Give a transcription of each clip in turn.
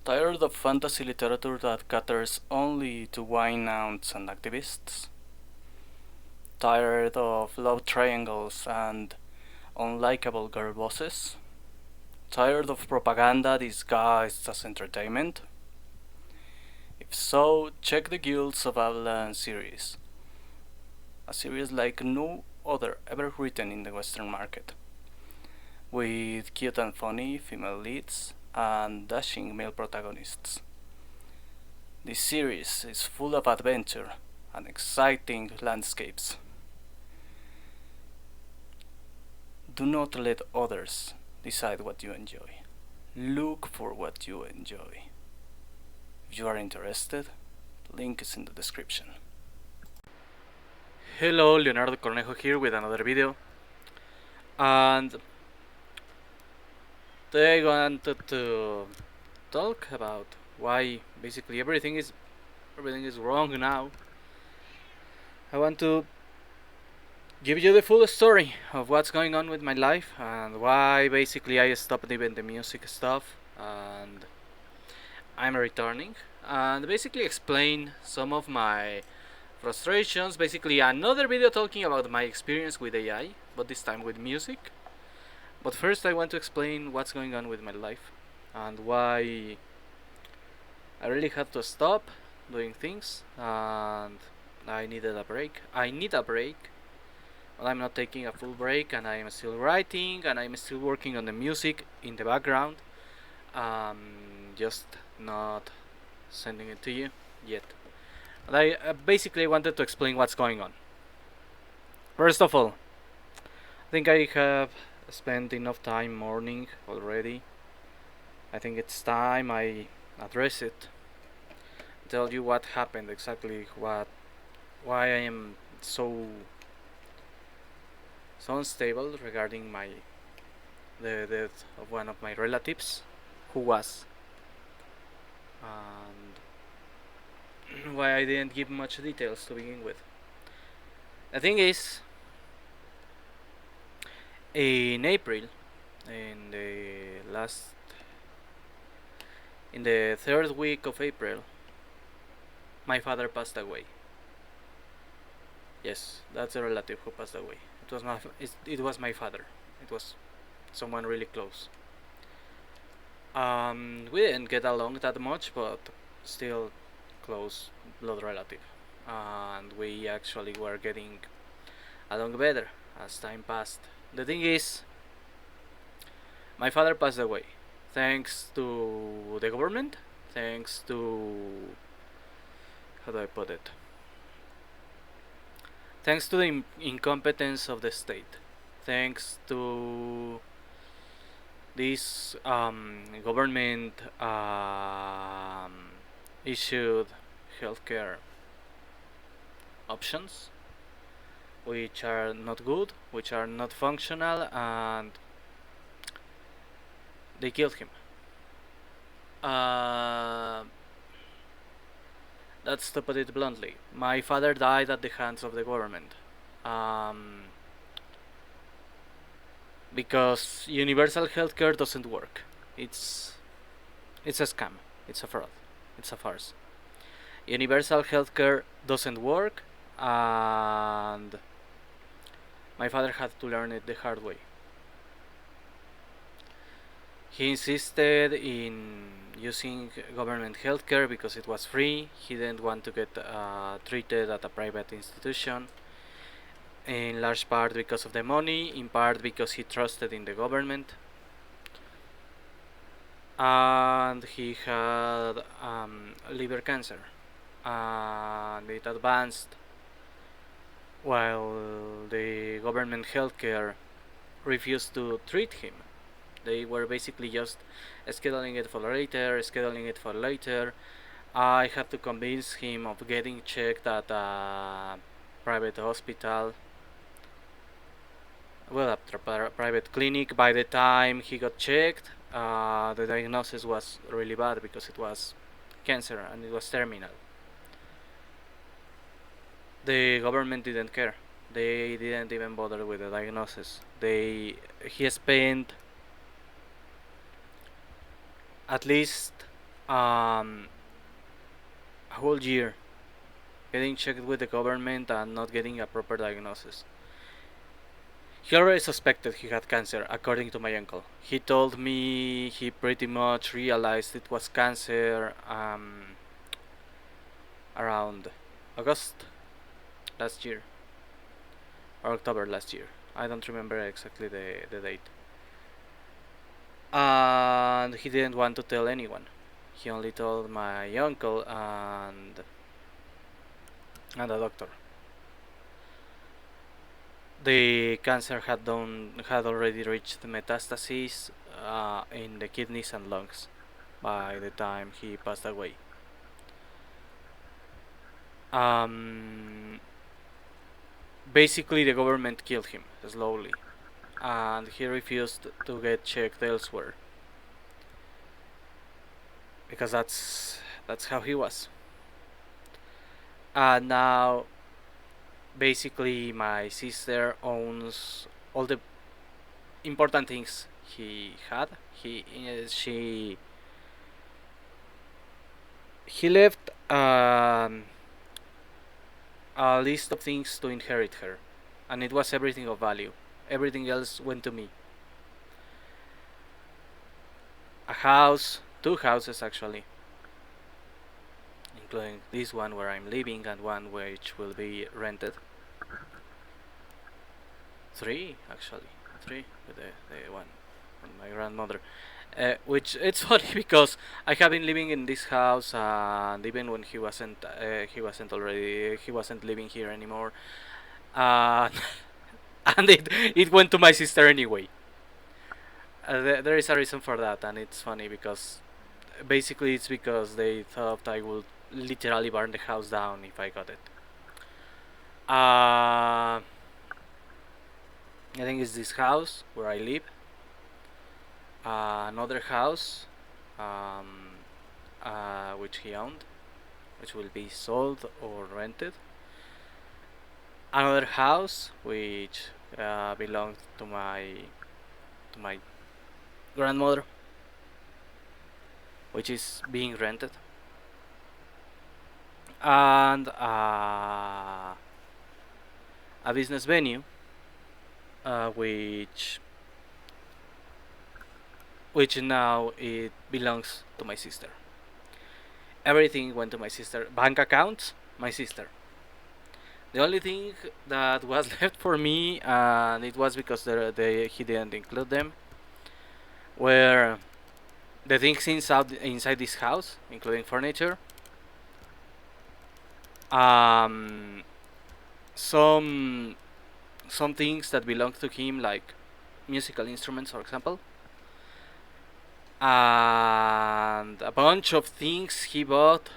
Tired of fantasy literature that caters only to wine-ounds and activists? Tired of love triangles and unlikable girl bosses? Tired of propaganda disguised as entertainment? If so, check the Guilds of Avlaan series, a series like no other ever written in the Western market, with cute and funny female leads and dashing male protagonists. This series is full of adventure and exciting landscapes. Do not let others decide what you enjoy. Look for what you enjoy. If you are interested, the link is in the description. Hello, Leonardo Cornejo here with another video. And today I wanted to talk about why basically everything is wrong now. I want to give you the full story of what's going on with my life and why basically I stopped even the music stuff and I'm returning, and basically explain some of my frustrations. Basically another video talking about my experience with AI, but this time with music. But first I want to explain what's going on with my life and why I really had to stop doing things and I needed a break. I need a break, but I'm not taking a full break, and I'm still writing and I'm still working on the music in the background. Just not sending it to you yet. But I basically wanted to explain what's going on. First of all, I think I have spent enough time mourning already. I think it's time I address it, tell you what happened exactly, why I am so unstable regarding the death of one of my relatives who was, and why I didn't give much details to begin with. The thing is, in April, in the third week of April, my father passed away. Yes, that's a relative who passed away. It was my father. It was someone really close. We didn't get along that much, but still close blood relative. And we actually were getting along better as time passed. The thing is, my father passed away thanks to the government, thanks to, how do I put it? Thanks to the incompetence of the state, thanks to this government issued healthcare options, which are not good, which are not functional, and they killed him. That's to put it bluntly. My father died at the hands of the government. Because universal healthcare doesn't work. It's a scam. It's a fraud. It's a farce. Universal healthcare doesn't work, and my father had to learn it the hard way. He insisted in using government healthcare because it was free. He didn't want to get treated at a private institution, in large part because of the money, in part because he trusted in the government. And he had liver cancer, and it advanced while the government healthcare refused to treat him. They were basically just scheduling it for later. I had to convince him of getting checked at a private hospital, well, at a private clinic. By the time he got checked, the diagnosis was really bad because it was cancer and it was terminal. The government didn't care. They didn't even bother with the diagnosis. He spent at least um, a whole year getting checked with the government and not getting a proper diagnosis. He already suspected he had cancer, according to my uncle. He told me he pretty much realized it was cancer around August last year, or October last year. I don't remember exactly the date. And he didn't want to tell anyone. He only told my uncle and the doctor. The cancer had already reached metastases in the kidneys and lungs by the time he passed away. Um, Basically, the government killed him slowly, and he refused to get checked elsewhere because that's how he was. And now, basically, my sister owns all the important things he had. He left a list of things to inherit her, and it was everything of value. Everything else went to me. A house, two houses actually, including this one where I'm living and one which will be rented. Three actually, three with the one from my grandmother. Which it's funny because I have been living in this house, and even when he wasn't living here anymore, uh, and it went to my sister anyway. There is a reason for that, and it's funny because basically it's because they thought I would literally burn the house down if I got it. I think it's this house where I live, another house um, which he owned, which will be sold or rented, another house which belonged to my grandmother, which is being rented, and a business venue which now it belongs to my sister. Everything went to my sister. Bank accounts, my sister. The only thing that was left for me, and it was because he didn't include them, were the things inside this house, including furniture, um, some some things that belong to him, like musical instruments, for example, and a bunch of things he bought,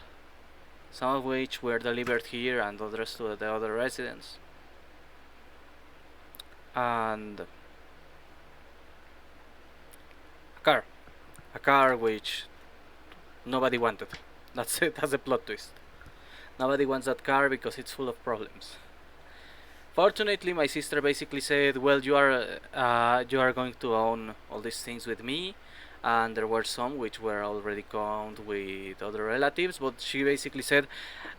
some of which were delivered here and others to the other residents. And a car which nobody wanted. That's it. That's a plot twist. Nobody wants that car because it's full of problems. Fortunately, my sister basically said, "Well, you are going to own all these things with me." And there were some which were already owned with other relatives, but she basically said,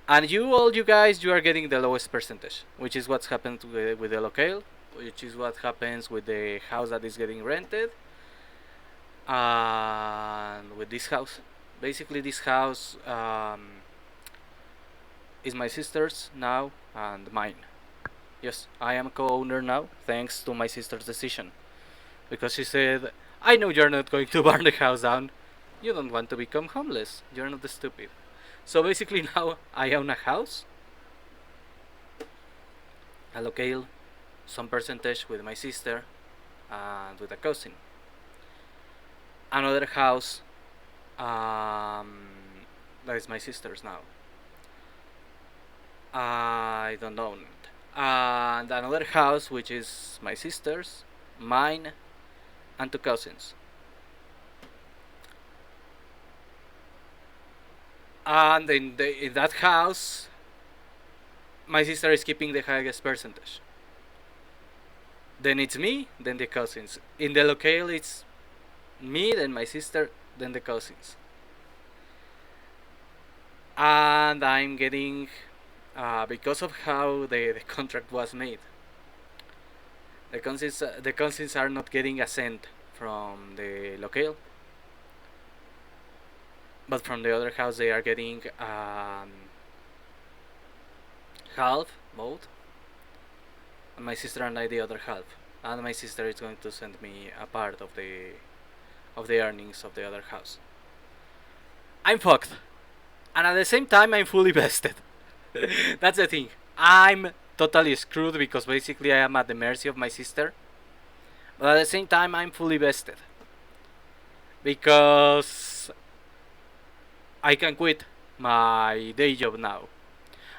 "And all you guys, you are getting the lowest percentage," which is what's happened with the locale, which is what happens with the house that is getting rented, and with this house. Basically, this house is my sister's now and mine. Yes, I am co-owner now, thanks to my sister's decision. Because she said, "I know you're not going to burn the house down. You don't want to become homeless. You're not stupid." So basically now I own a house, a locale, some percentage with my sister, and with a cousin. Another house that is my sister's now. I don't own it. And another house which is my sister's, mine, and two cousins. And in that house, my sister is keeping the highest percentage. Then it's me, then the cousins. In the locale, it's me, then my sister, then the cousins. and I'm getting, because of how the contract was made, the consents are not getting a cent from the locale, but from the other house they are getting half, both, and my sister and I the other half. And my sister is going to send me a part of the earnings of the other house. I'm fucked, and at the same time I'm fully vested. That's the thing. I'm totally screwed because basically I am at the mercy of my sister, but at the same time I'm fully vested because I can quit my day job now.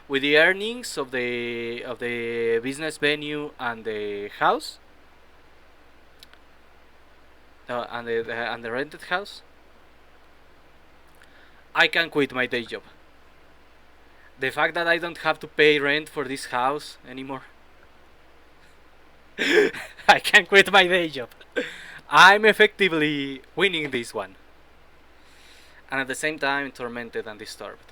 With the earnings of the business venue and the house, and the rented house, I can quit my day job. The fact that I don't have to pay rent for this house anymore, I can quit my day job. I'm effectively winning this one, and at the same time tormented and disturbed.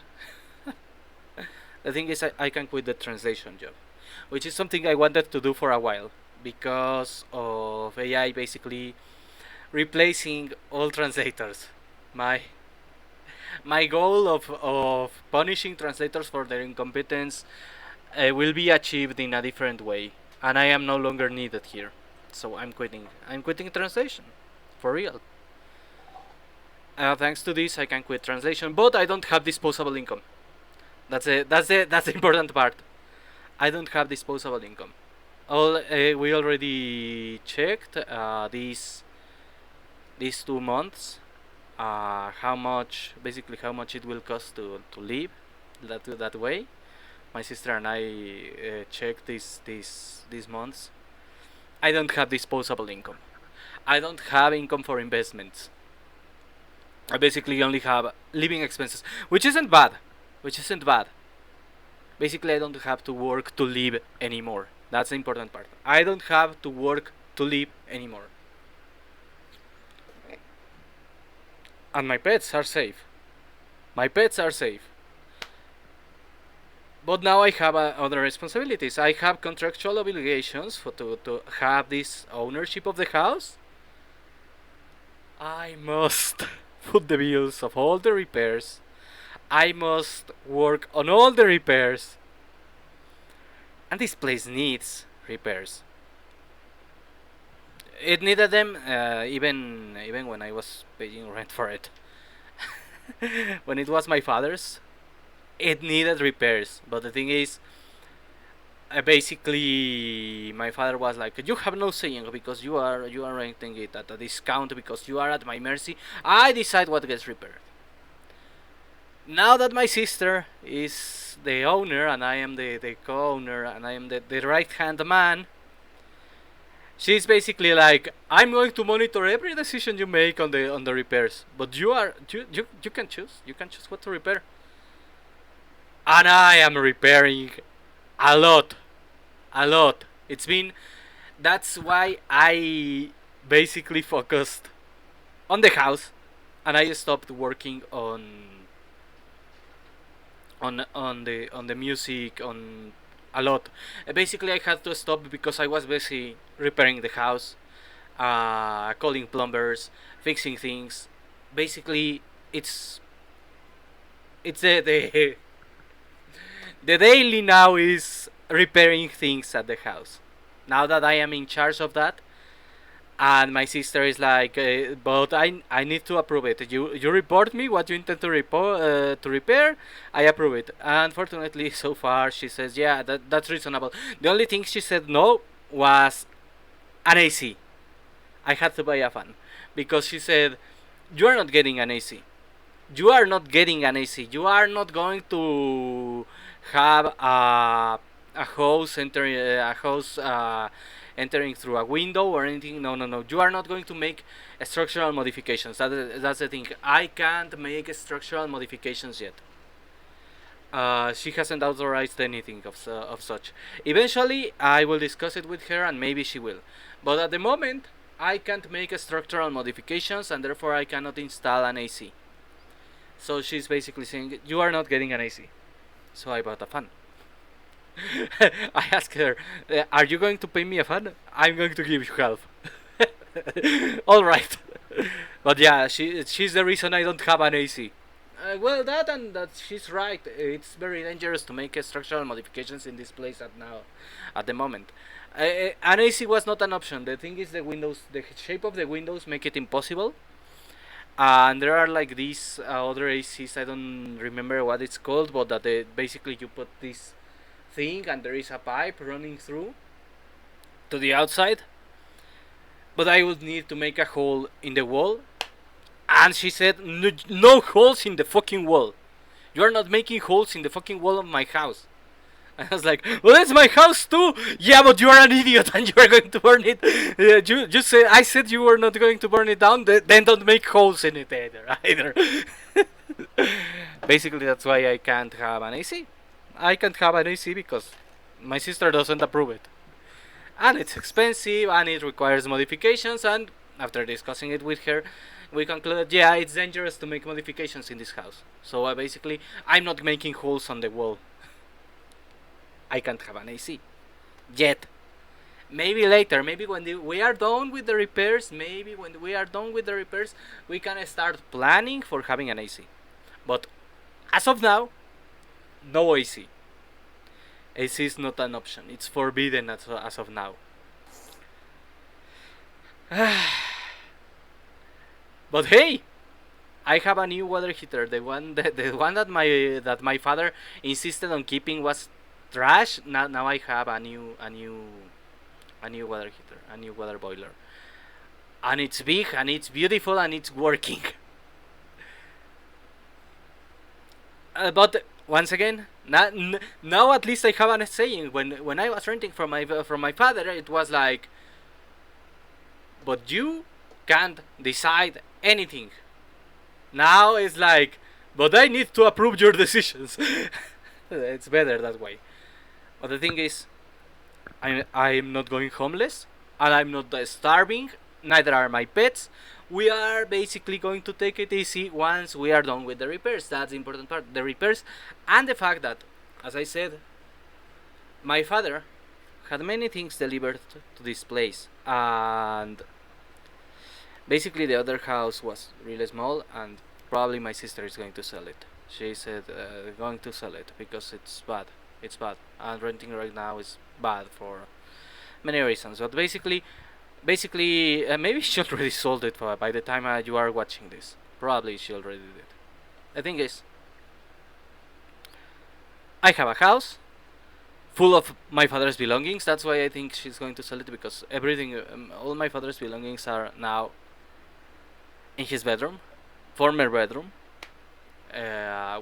The thing is, I can quit the translation job, which is something I wanted to do for a while because of AI basically replacing all translators. My my goal of punishing translators for their incompetence will be achieved in a different way, and I am no longer needed here. So I'm quitting. I'm quitting translation, for real. Thanks to this, I can quit translation, but I don't have disposable income. That's the important part. I don't have disposable income. We already checked these 2 months. How much it will cost to live that way. My sister and I checked these months. I don't have disposable income. I don't have income for investments. I basically only have living expenses, which isn't bad. Which isn't bad. Basically, I don't have to work to live anymore. That's the important part. I don't have to work to live anymore. And my pets are safe. My pets are safe. But now I have other responsibilities. I have contractual obligations to have this ownership of the house. I must put the bills of all the repairs. I must work on all the repairs. And this place needs repairs. It needed them even when I was paying rent for it. When it was my father's, it needed repairs. But the thing is, basically, my father was like, "You have no saying because you are renting it at a discount because you are at my mercy. I decide what gets repaired." Now that my sister is the owner and I am the co-owner and I am the right hand man, she's basically like, I'm going to monitor every decision you make on the repairs, but you can choose. You can choose what to repair. And I am repairing a lot. A lot. That's why I basically focused on the house and I stopped working on the music on a lot. Basically, I had to stop because I was busy repairing the house, calling plumbers, fixing things. Basically, it's the daily now is repairing things at the house. Now that I am in charge of that, and my sister is like, but I need to approve it. You report me what you intend to repair. I approve it. Unfortunately, so far she says yeah, that's reasonable. The only thing she said no was an AC. I had to buy a fan because she said you are not getting an AC. You are not getting an AC. You are not going to have a host entering through a window or anything. No, no, no. You are not going to make structural modifications. That's the thing. I can't make structural modifications yet. She hasn't authorized anything of such. Eventually, I will discuss it with her and maybe she will. But at the moment, I can't make structural modifications and therefore I cannot install an AC. So she's basically saying, "You are not getting an AC." So I bought a fan. I asked her, "Are you going to pay me a fan? I'm going to give you half." All right. But yeah, she's the reason I don't have an AC. Well, that she's right. It's very dangerous to make structural modifications in this place at the moment. An AC was not an option. The thing is, the shape of the windows make it impossible. And there are like these other ACs. I don't remember what it's called, but that basically you put this thing and there is a pipe running through to the outside. But I would need to make a hole in the wall. And she said, no, no holes in the fucking wall. You are not making holes in the fucking wall of my house. I was like, well, that's my house too. Yeah, but you are an idiot and you are going to burn it. You say I said you were not going to burn it down. Then don't make holes in it either. Basically, that's why I can't have an AC. I can't have an AC because my sister doesn't approve it, and it's expensive and it requires modifications. And after discussing it with her, we concluded, yeah, it's dangerous to make modifications in this house. So basically, I'm not making holes on the wall. I can't have an AC yet. Maybe later. Maybe when we are done with the repairs. Maybe when we are done with the repairs, we can start planning for having an AC. But as of now, no AC. AC is not an option. It's forbidden as of now. But hey, I have a new water heater. The one that my father insisted on keeping was trash. Now I have a new water heater, a new water boiler, and it's big and it's beautiful and it's working. But once again, now at least I have a saying. When I was renting from my father, it was like, but you can't decide anything. Now it's like, but I need to approve your decisions. It's better that way. But the thing is, I'm not going homeless, and I'm not starving. Neither are my pets. We are basically going to take it easy once we are done with the repairs. That's the important part. The repairs, and the fact that, as I said, my father had many things delivered to this place, and basically the other house was really small, and probably my sister is going to sell it. She said going to sell it because it's bad. It's bad, and renting right now is bad for many reasons. But basically, maybe she already sold it by the time you are watching this. Probably she already did. The thing is, I have a house full of my father's belongings. That's why I think she's going to sell it, because everything, all my father's belongings are now in his bedroom, former bedroom,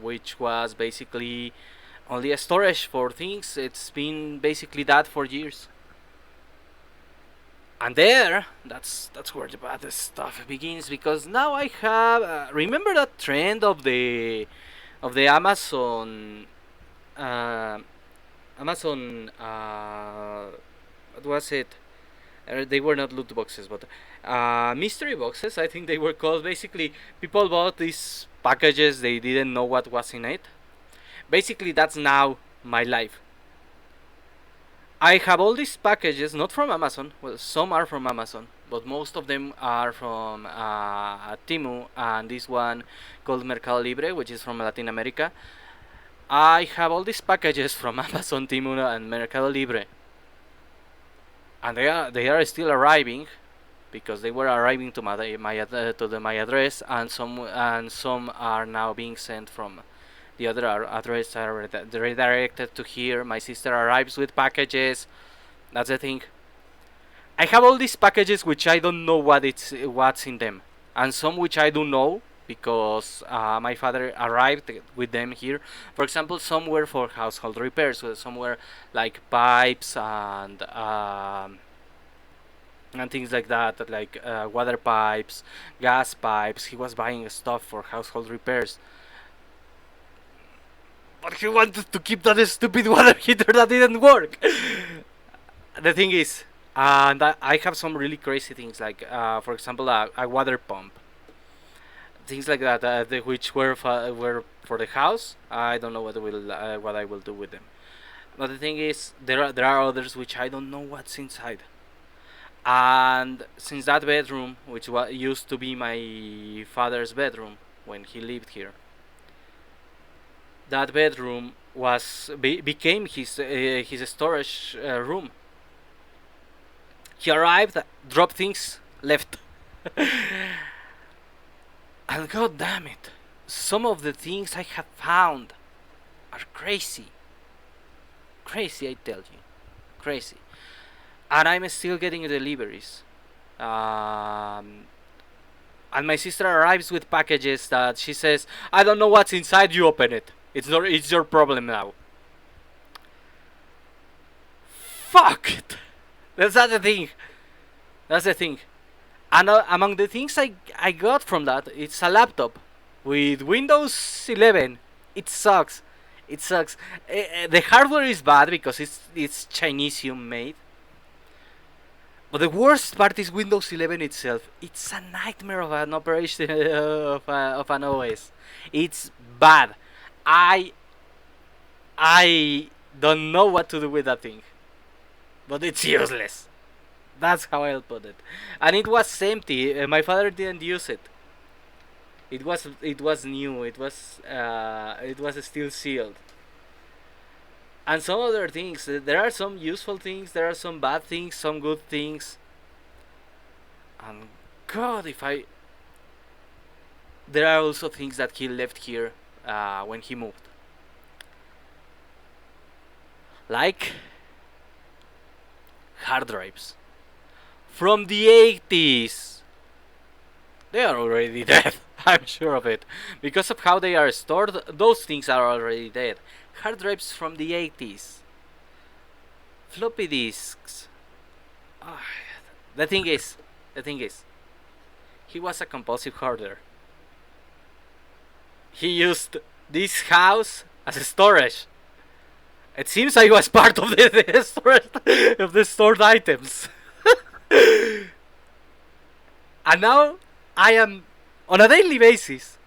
which was basically only a storage for things. It's been basically that for years. And that's where the bad stuff begins, because now I have remember that trend of the uh, Amazon what was it? They were not loot boxes, but mystery boxes. I think they were called. Basically, people bought these packages. They didn't know what was in it. Basically, that's now my life. I have all these packages, not from Amazon. Well, some are from Amazon, but most of them are from Timu, and this one called Mercado Libre, which is from Latin America. I have all these packages from Amazon, Timu, and Mercado Libre, and they are still arriving, because they were arriving to my address, and some are now being sent from the other address are redirected to here. My sister arrives with packages. That's the thing. I have all these packages which I don't know what's in them, and some which I do know because my father arrived with them here. For example, some were for household repairs, so some were like pipes and things like that, like water pipes, gas pipes. He was buying stuff for household repairs. But he wanted to keep that stupid water heater that didn't work. The thing is, and I have some really crazy things, like for example, a water pump. things like that, which were for the house. I don't know what I will do with them. But the thing is, there are others which I don't know what's inside. And since that bedroom, which used to be my father's bedroom when he lived here, that bedroom became his storage room. He arrived, dropped things, left. And god damn it, some of the things I have found are crazy. Crazy, I tell you. Crazy. And I'm still getting deliveries. And my sister arrives with packages that she says, I don't know what's inside, you open it. It's your problem now. Fuck it. That's not the thing. That's the thing. And among the things I got from that, it's a laptop with Windows 11. It sucks. It sucks. The hardware is bad because it's Chinesium made. But the worst part is Windows 11 itself. It's a nightmare of an operation of an OS. It's bad. I don't know what to do with that thing, but it's useless. That's how I'll put it. And it was empty. My father didn't use it. It was new. It was still sealed. And some other things. There are some useful things. There are some bad things. Some good things. And God, if I. There are also things that he left here when he moved. Like hard drives from the 80s. They are already dead. I'm sure of it. Because of how they are stored, those things are already dead. Hard drives from the 80s. Floppy disks. Oh, the thing is, he was a compulsive hoarder. He used this house as a storage. It seems I was part of the storage of the stored items. And now I am on a daily basis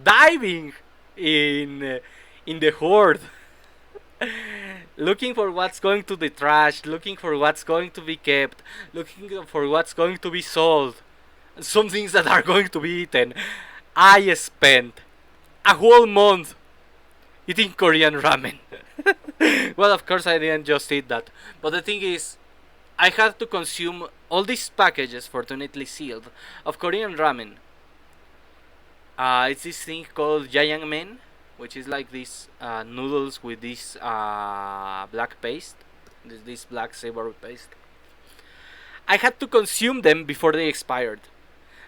diving in the hoard, looking for what's going to the trash, looking for what's going to be kept, looking for what's going to be sold, some things that are going to be eaten. I spent a whole month eating Korean ramen. Well, of course I didn't just eat that, but the thing is, I had to consume all these packages, fortunately sealed, of Korean ramen. It's this thing called jajangmyeon, which is like these noodles with this black paste, this black savory paste. I had to consume them before they expired,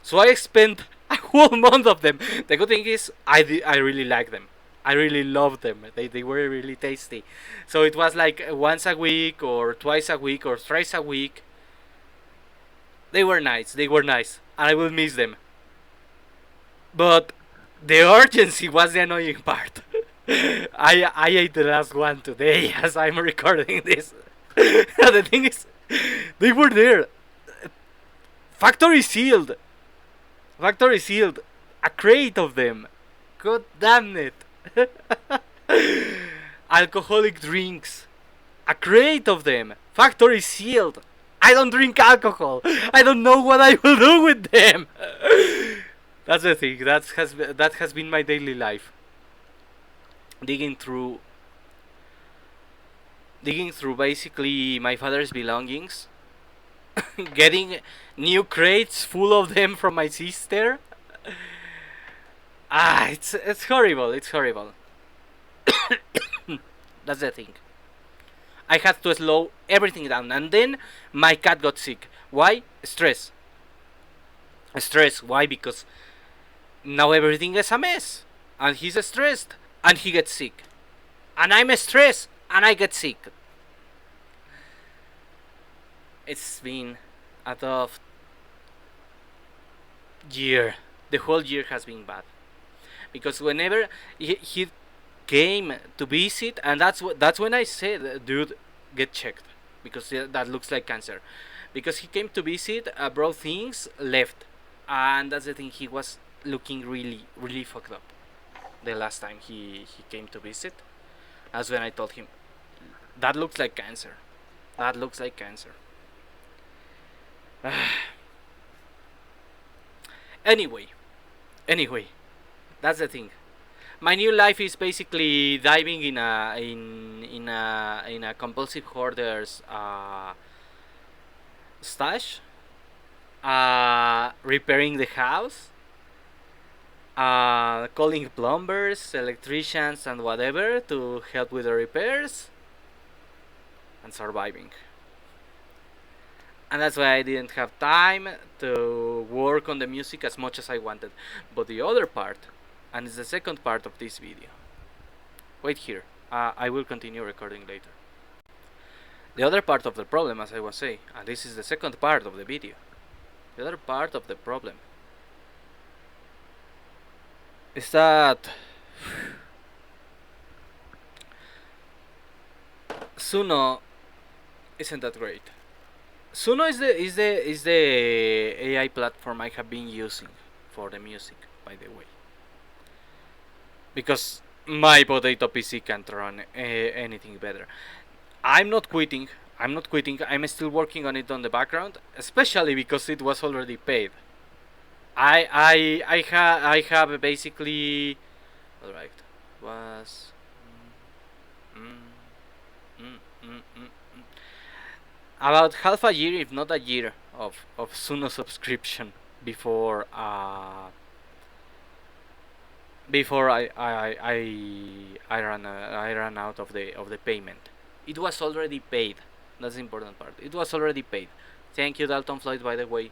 so I spent a whole month of them. The good thing is, I really like them. I really loved them. They were really tasty. So it was like once a week or twice a week or thrice a week. They were nice. And I will miss them. But the urgency was the annoying part. I ate the last one today as I'm recording this. The thing is, they were there. Factory sealed. A crate of them. God damn it. Alcoholic drinks. A crate of them. Factory sealed. I don't drink alcohol. I don't know what I will do with them. That's the thing. That has been my daily life. Digging through basically my father's belongings. Getting new crates full of them from my sister. It's horrible. That's the thing. I had to slow everything down, and then my cat got sick. Why? Stress. Why? Because now everything is a mess, and he's stressed, and he gets sick, and I'm stressed, and I get sick. It's been a tough year. The whole year has been bad. Because whenever he came to visit, and that's when I said, dude, get checked, because that looks like cancer. Because he came to visit, brought things, left, and that's the thing. He was looking really, really fucked up the last time he came to visit. That's when I told him, that looks like cancer. That looks like cancer. anyway, anyway, that's the thing. My new life is basically diving in a compulsive hoarder's stash, repairing the house, calling plumbers, electricians, and whatever to help with the repairs, and surviving. And that's why I didn't have time to work on the music as much as I wanted. But the other part, and it's the second part of this video. Wait here. I will continue recording later. The other part of the problem, as I was saying, and this is the second part of the video. The other part of the problem is that Suno isn't that great. Suno is the AI platform I have been using for the music, by the way, because my potato PC can't run anything better. I'm not quitting. I'm not quitting. I'm still working on it on the background, especially because it was already paid. I have basically, all right, was mm, mm, mm, mm, mm, about half a year, if not a year, of Suno subscription before before I ran out of the payment. It was already paid. That's the important part. It was already paid. Thank you, Dalton Floyd. By the way,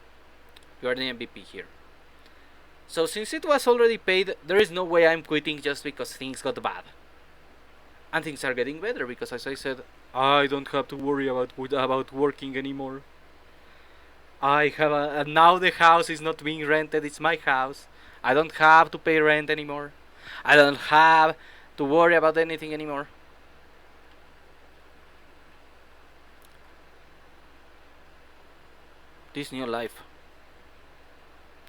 you are the MVP here. So since it was already paid, there is no way I'm quitting just because things got bad. And things are getting better because, as I said, I don't have to worry about working anymore. I have now the house is not being rented. It's my house. I don't have to pay rent anymore. I don't have to worry about anything anymore. This new life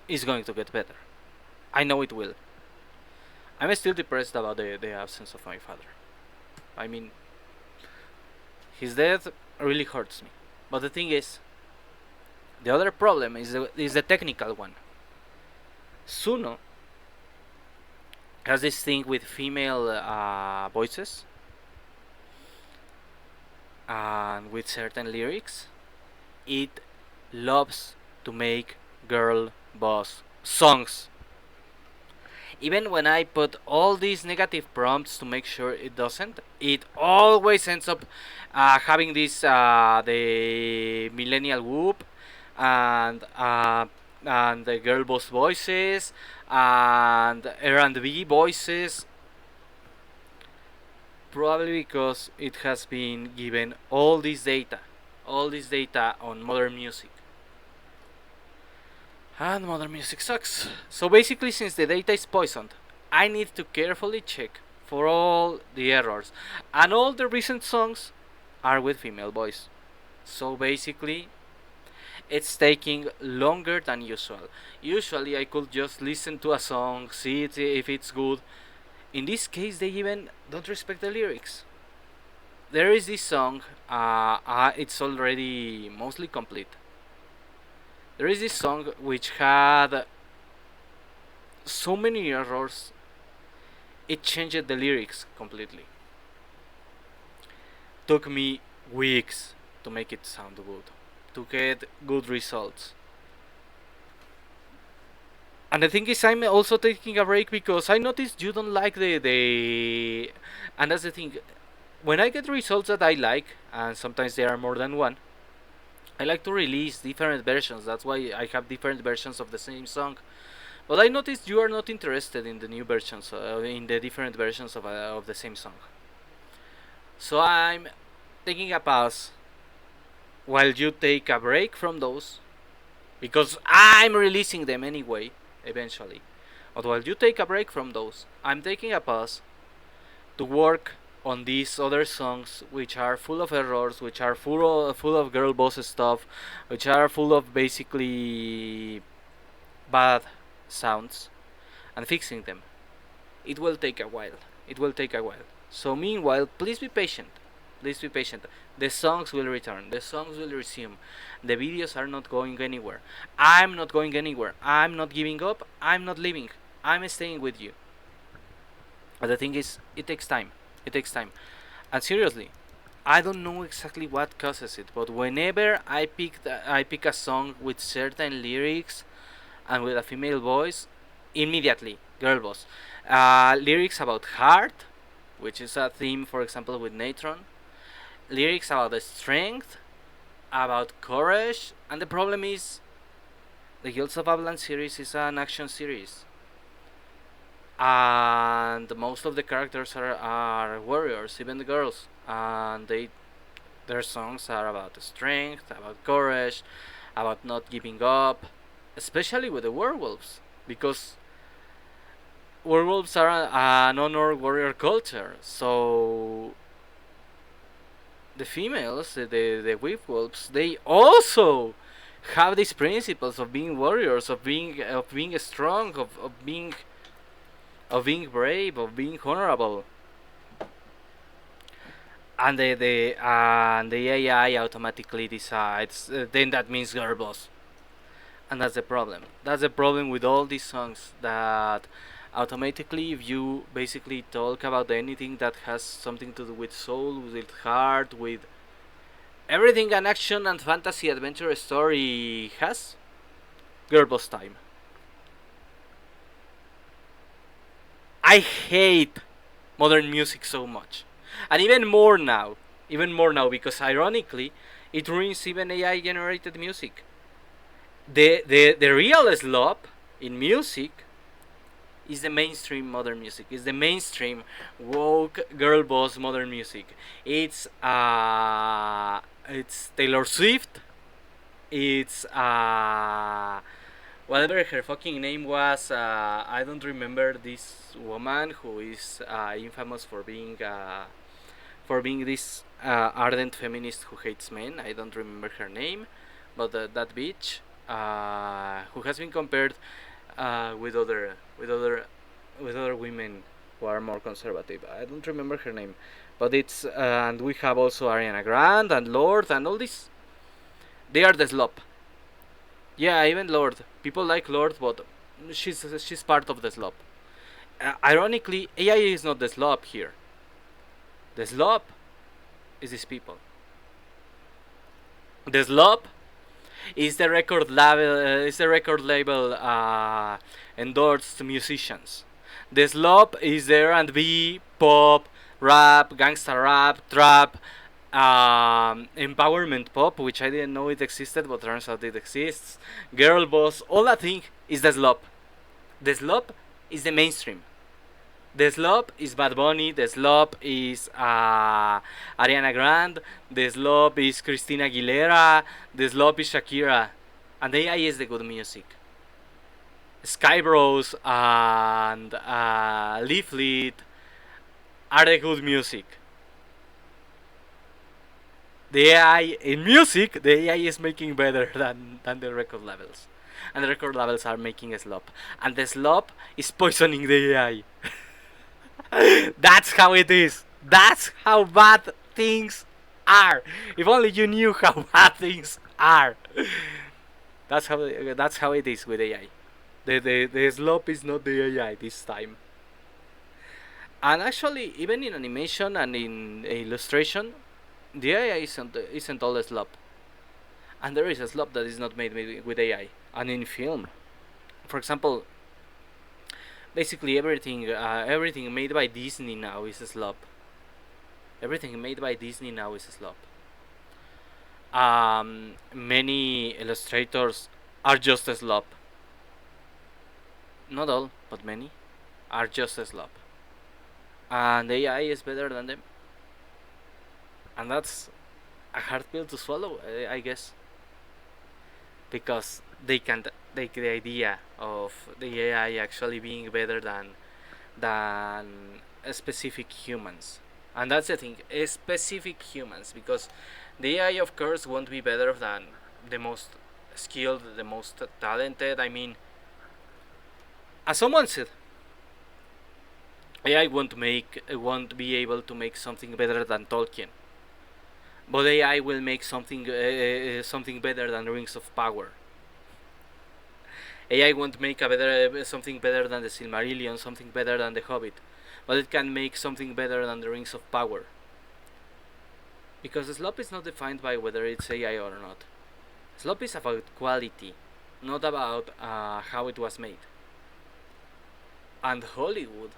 is going to get better. I know it will. I'm still depressed about the absence of my father. I mean, his death really hurts me. But the thing is, the other problem is the technical one. Suno has this thing with female voices and with certain lyrics. It loves to make girl boss songs. Even when I put all these negative prompts to make sure it doesn't, it always ends up having this the millennial whoop and the girl boss voices and R&B voices. Probably because it has been given all this data on modern music. And modern music sucks. So basically, since the data is poisoned, I need to carefully check for all the errors. And all the recent songs are with female voice. So basically, it's taking longer than usual. Usually, I could just listen to a song, see it if it's good. In this case, they even don't respect the lyrics. There is this song, it's already mostly complete. There is this song which had so many errors, it changed the lyrics completely. Took me weeks to make it sound good, to get good results. And the thing is, I'm also taking a break because I noticed you don't like the and that's the thing. When I get results that I like, and sometimes there are more than one, I like to release different versions. That's why I have different versions of the same song. But I noticed you are not interested in the new versions, in the different versions of the same song. So I'm taking a pause while you take a break from those, because I'm releasing them anyway, eventually. But while you take a break from those, I'm taking a pause to work on these other songs which are full of errors, which are full of girl boss stuff, which are full of basically bad sounds. and fixing them. It will take a while. It will take a while. So meanwhile, please be patient. Please be patient. The songs will return. The songs will resume. The videos are not going anywhere. I'm not going anywhere. I'm not giving up. I'm not leaving. I'm staying with you. But the thing is, it takes time. It takes time. And seriously, I don't know exactly what causes it, but whenever I pick a song with certain lyrics and with a female voice, immediately girl boss. Lyrics about heart, which is a theme, for example, with Natron. Lyrics about the strength, about courage, and the problem is, the Guilds of Avlaan series is an action series, and most of the characters are warriors, even the girls, and their songs are about strength, about courage, about not giving up, especially with the werewolves, because werewolves are an honor warrior culture. So the females, the werewolves, they also have these principles of being warriors, of being strong, of being brave, of being honorable. And the AI automatically decides. Then that means girl boss, and that's the problem. That's the problem with all these songs, that automatically, if you basically talk about anything that has something to do with soul, with heart, with everything an action and fantasy adventure story has, girl boss time. I hate modern music so much, and even more now, because ironically, it ruins even AI generated music. The real slop in music is the mainstream modern music. Is the mainstream woke girl boss modern music. It's Taylor Swift. It's whatever her fucking name was. I don't remember this woman who is infamous for being this ardent feminist who hates men. I don't remember her name, but that bitch who has been compared with other women who are more conservative. I don't remember her name, but it's and we have also Ariana Grande and Lord and all this. They are the slop. Yeah, even Lord. People like Lord, but she's part of the slop. Ironically, AI is not the slop here. The slop is these people. The slop is the record label endorsed musicians. The slop is there and be pop, rap, gangsta rap, trap, empowerment pop, which I didn't know it existed, but turns out it exists. Girl boss, all that thing is the slop. The slop is the mainstream. The slop is Bad Bunny. The slop is Ariana Grande. The slop is Christina Aguilera. The slop is Shakira. And the AI is the good music. Sky Bros and Leaflet are the good music. The AI in music, the AI is making better than the record labels. And the record labels are making a slop. And the slop is poisoning the AI. That's how it is. That's how bad things are. If only you knew how bad things are. That's how it is with AI. The slop is not the AI this time. And actually, even in animation and in illustration, the AI isn't all a slop. And there is a slop that is not made with AI. And in film, for example, basically everything made by Disney now is a slop. Everything made by Disney now is a slop. Many illustrators are just a slop. Not all, but many are just a slop. And AI is better than them. And that's a hard pill to swallow, I guess. Because they can't take the idea of the AI actually being better than specific humans. And that's the thing, specific humans, because the AI of course won't be better than the most skilled, the most talented. I mean, as someone said, AI won't be able to make something better than Tolkien, but AI will make something better than Rings of Power. AI won't make a better something better than the Silmarillion, something better than the Hobbit, but it can make something better than the Rings of Power. Because slop is not defined by whether it's AI or not. Slop is about quality, not about how it was made. And Hollywood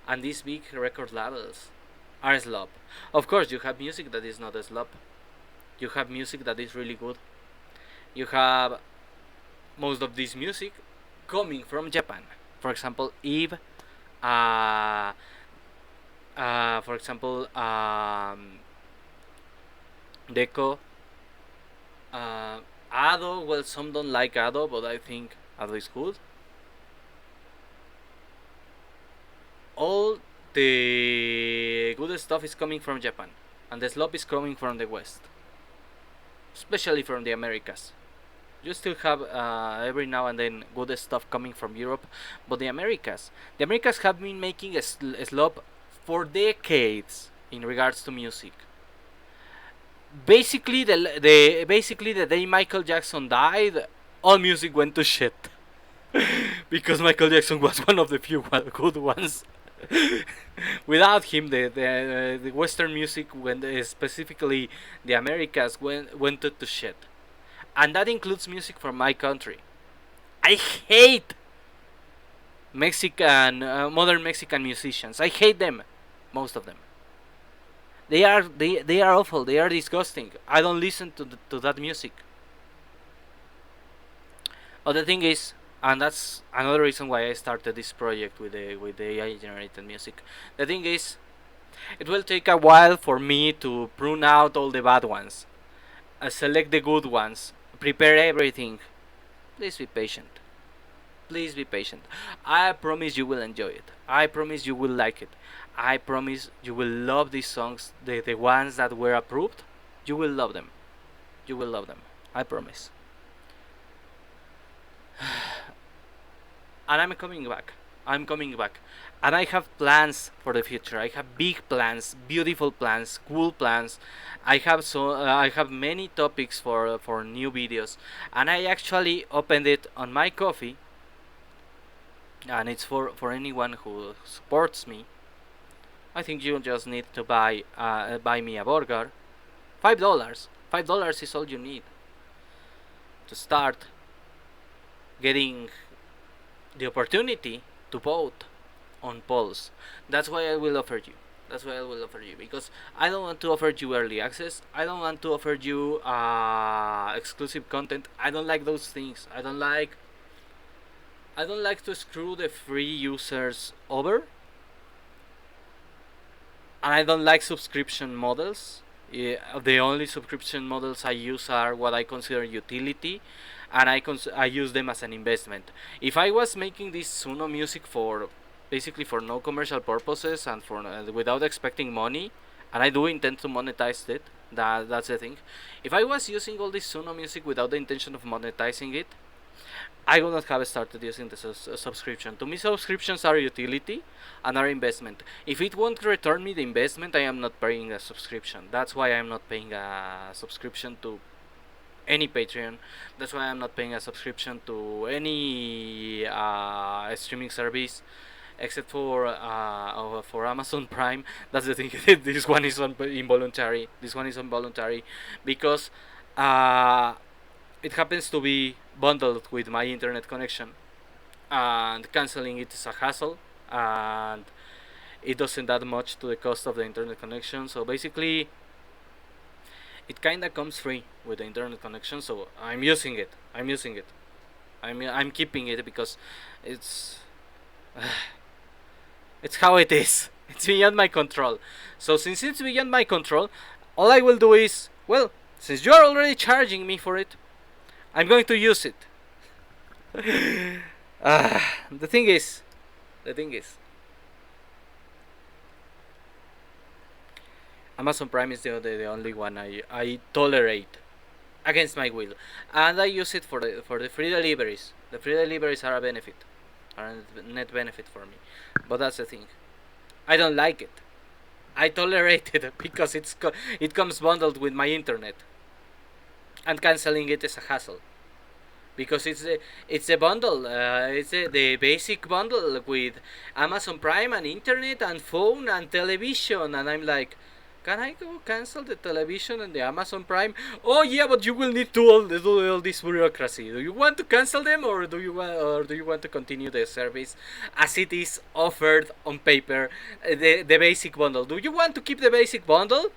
and these big record labels are slop. Of course, you have music that is not a slop. You have music that is really good. You have most of this music coming from Japan. For example, Eve. Uh, for example, Deco. Ado. Well, some don't like Ado, but I think Ado is good. All the good stuff is coming from Japan, and the slop is coming from the West, especially from the Americas. You still have every now and then good stuff coming from Europe, but the Americas have been making a slop for decades in regards to music. Basically, the day Michael Jackson died, all music went to shit because Michael Jackson was one of the few good ones. Without him, the Western music went, specifically the Americas, went to shit, and that includes music from my country. I hate Mexican modern Mexican musicians. I hate them, most of them. They are awful. They are disgusting. I don't listen to that music. But the thing is, and that's another reason why I started this project with the AI generated music. The thing is, it will take a while for me to prune out all the bad ones, select the good ones, prepare everything. Please be patient. Please be patient. I promise you will enjoy it. I promise you will like it. I promise you will love these songs, the ones that were approved. You will love them. You will love them. I promise. And I'm coming back. I'm coming back. And I have plans for the future. I have big plans, beautiful plans, cool plans. I have many topics for new videos, and I actually opened it on my coffee, and it's for anyone who supports me. I think you just need to buy me a burger. $5. $5 is all you need to start getting the opportunity to vote on polls. That's why I will offer you. That's why I will offer you, because I don't want to offer you early access. I don't want to offer you exclusive content. I don't like those things. I don't like to screw the free users over. And I don't like subscription models. The only subscription models I use are what I consider utility, and I use them as an investment. If I was making this Suno music for basically for no commercial purposes and for without expecting money, and I do intend to monetize it, that's the thing. If I was using all this Suno music without the intention of monetizing it, I would not have started using the subscription. To me, subscriptions are utility and are investment. If it won't return me the investment, I am not paying a subscription. That's why I'm not paying a subscription to any Patreon. That's why I'm not paying a subscription to any streaming service, except for Amazon Prime. That's the thing. This one is involuntary. This one is involuntary because it happens to be bundled with my internet connection, and canceling it is a hassle, and it doesn't add much to the cost of the internet connection. So basically, it kinda comes free with the internet connection. So I'm using it. I'm keeping it because it's it's how it is. It's beyond my control. So since it's beyond my control, all I will do is, well, since you are already charging me for it, I'm going to use it. The thing is, Amazon Prime is the only one I tolerate against my will, and I use it for the free deliveries. The free deliveries are a benefit. are a net benefit for me. But that's the thing. I don't like it. I tolerate it because it comes bundled with my internet, and canceling it is a hassle because it's a bundle. The basic bundle with Amazon Prime and internet and phone and television, and I'm like, can I go cancel the television and the Amazon Prime? Oh yeah, but you will need to do all this bureaucracy. Do you want to cancel them, or do you want to continue the service as it is offered on paper, the basic bundle? Do you want to keep the basic bundle,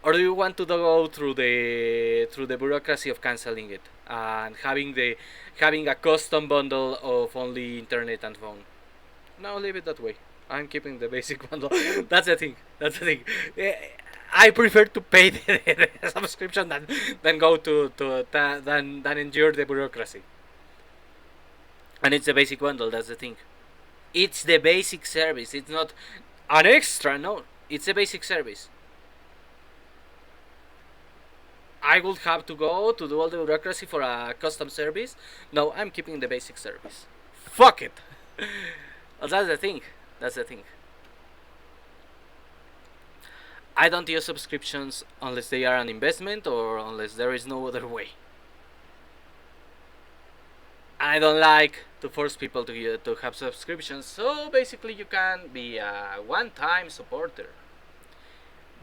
or do you want to go through the bureaucracy of canceling it and having a custom bundle of only internet and phone? No, leave it that way. I'm keeping the basic bundle. That's the thing. That's the thing. I prefer to pay the subscription than go than endure the bureaucracy. And it's the basic bundle. That's the thing. It's the basic service. It's not an extra. No, it's a basic service. I would have to go to do all the bureaucracy for a custom service. No, I'm keeping the basic service. Fuck it. That's the thing. That's the thing. I don't use subscriptions unless they are an investment or unless there is no other way. I don't like to force people to have subscriptions, so basically you can be a one-time supporter.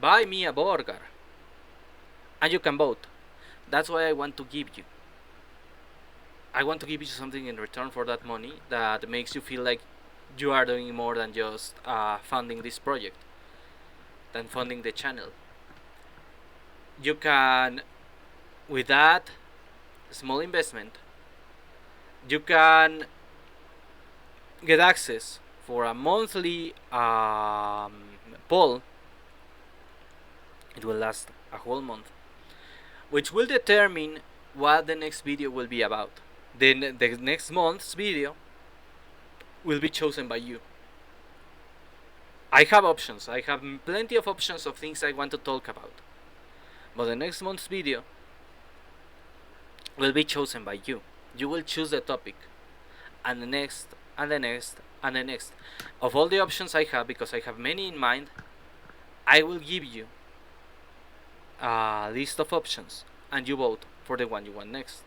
Buy me a burger. And you can vote. That's why I want to give you. I want to give you something in return for that money that makes you feel like you are doing more than just funding this project, than funding the channel. You can, with that small investment, you can get access for a monthly poll. It will last a whole month, which will determine what the next video will be about. Then the next month's video will be chosen by you. I have options. I have plenty of options of things I want to talk about. But the next month's video will be chosen by you. You will choose the topic. And the next, and the next, and the next. Of all the options I have, because I have many in mind, I will give you a list of options, and you vote for the one you want next.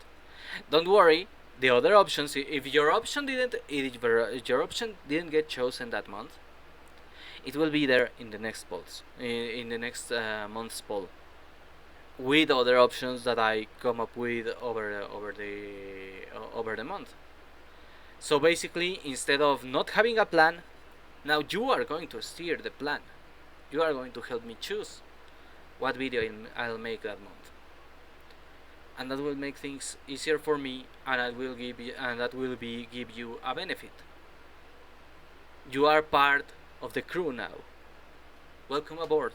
Don't worry, the other options, if your option didn't get chosen that month, it will be there in the next polls, in the next month's poll, with other options that I come up with over the month. So basically, instead of not having a plan, now you are going to steer the plan. You are going to help me choose what video I'll make that month, and that will make things easier for me, and that will give you a benefit. You are part of the crew now. Welcome aboard.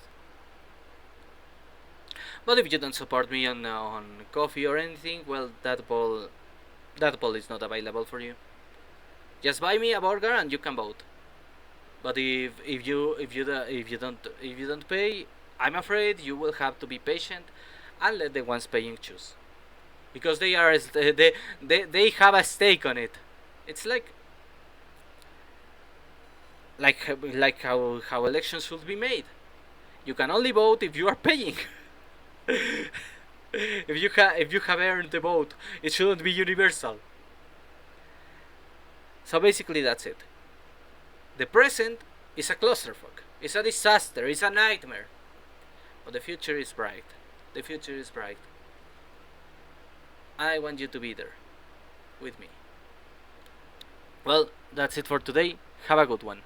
But if you don't support me on coffee or anything, well, that poll is not available for you. Just buy me a burger and you can vote. But if you don't pay, I'm afraid you will have to be patient and let the ones paying choose, because they have a stake on it. It's like how elections should be made. You can only vote if you are paying. If you have earned the vote, it shouldn't be universal. So basically that's it. The present is a clusterfuck. It's a disaster. It's a nightmare. But the future is bright. The future is bright. I want you to be there with me. Well, that's it for today. Have a good one.